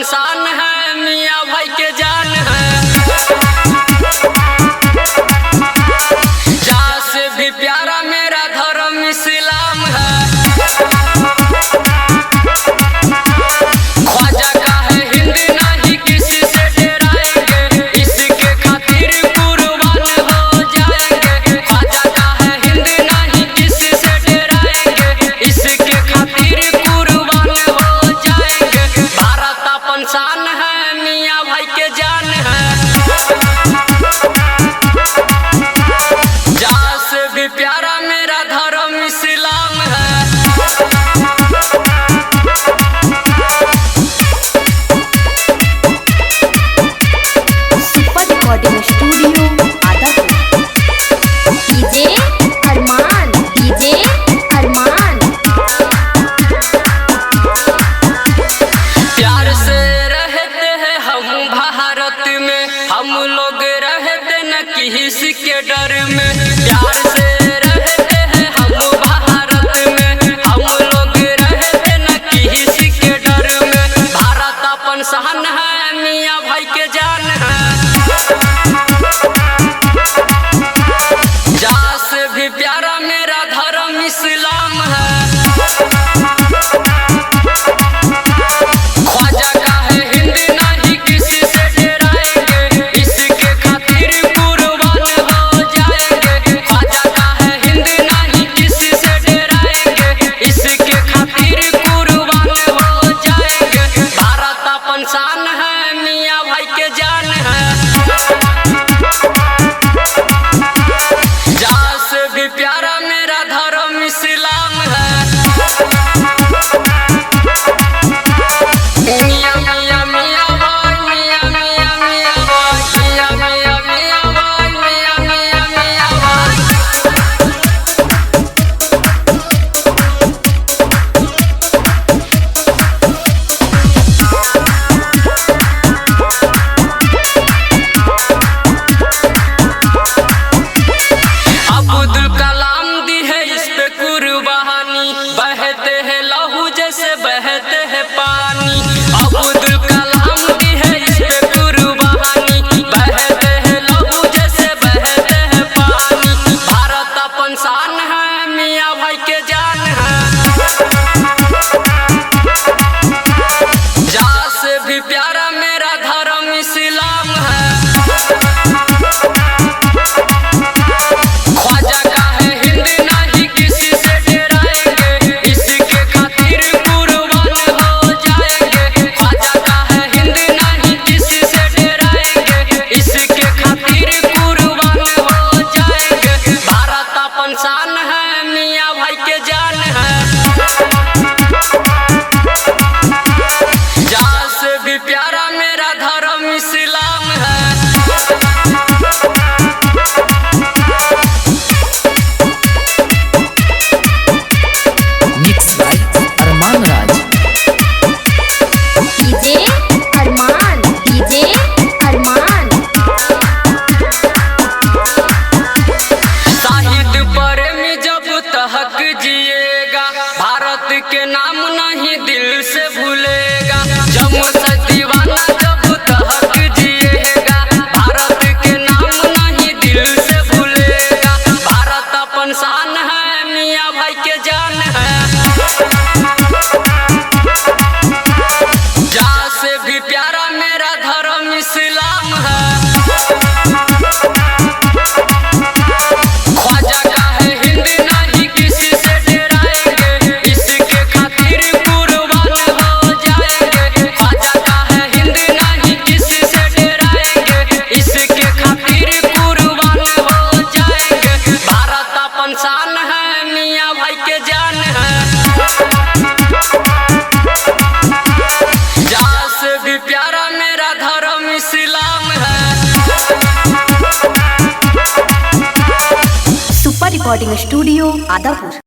शान है मियाँ भाई के जान है। जहाँ से भी प्यारा मेरा धर्म इस्लाम है। ख्वाजा का है हिंद नहीं किसी से डराएंगे, इसके खातिर कुर्बान हो जाएंगे। ख्वाजा का है हिंद नहीं किसी से डराएंगे, इसके खातिर कुर्बान हो जाएंगे। भारत अपन शान है मियाँ भाई के जान है। जहाँ से भी प्यारा मेरा धर्म इस्लाम है। Recording studio Adapur. DJ Armaan, DJ अरमान। प्यार से रहते हैं हम भारत में, हम लोग रहते न किसी के डर में। प्यार से रहते हैं हम भारत में, हम लोग रहते न किसी के डर में। भारत अपन शान है मियाँ भाई के जान है। जहाँ से भी प्यारा मेरा धर्म इस्लाम है। ख्वाजा का है हिंद नहीं किसी से डराएंगे, इसके खातिर कुर्बान हो जाएंगे। ख्वाजा का है हिंद नहीं किसी से डराएंगे, इसके खातिर कुर्बान हो जाएंगे। भारत अपन शान है मियाँ भाई के जान है। जहाँ से भी प्यारा मेरा धर्म इस्लाम है। मियाँ मियाँ मियाँ भाई, मियाँ मियाँ मियाँ भाई, मियाँ मियाँ मियाँ भाई, मियाँ मियाँ मियाँ भाई। अब्दुल कलाम दी है इस पे कुर्बानी, बहते हैं लहू जैसे बहते हैं पानी। अब्दुल कलाम दी है इस पे कुर्बानी, बहते हैं लहू जैसे बहते हैं पानी। भारत अपन शान है मियाँ भाई के जान है। जहाँ से भी प्यारा मेरा धर्म इस्लाम है। ख्वाजा का है हिंद नहीं किसी से डराएंगे, इसके खातिर कुर्बान हो जाएंगे। ख्वाजा का है हिंद नहीं किसी से डराएंगे, इसके खातिर कुर्बान हो जाएंगे। भारत अपन शान है मियाँ भाई के जान है। जहाँ से भी प्यारा मेरा धर्म इस्लाम है। Mix by Armaan Raj. DJ Armaan, DJ Armaan. Shahid प्रेमी जब तक जिएगा, भारत के नाम नहीं दिल से भूलेगा। जमशेद दीवाना जब तक जिएगा, भारत के नाम नहीं दिल से भूलेगा। भारत अपन शान है मियाँ भाई के जान है। जहाँ से भी प्यारा मेरा धर्म इस्लाम है। ख्वाजा का है हिंद नहीं किसी से डराएंगे, इसके खातिर कुर्बान हो जाएंगे। ख्वाजा का है हिंद नहीं किसी से डराएंगे, इसके खातिर कुर्बान हो जाएंगे। जहाँ से भी प्यारा मेरा धर्म इस्लाम है। Super recording studio Adapur.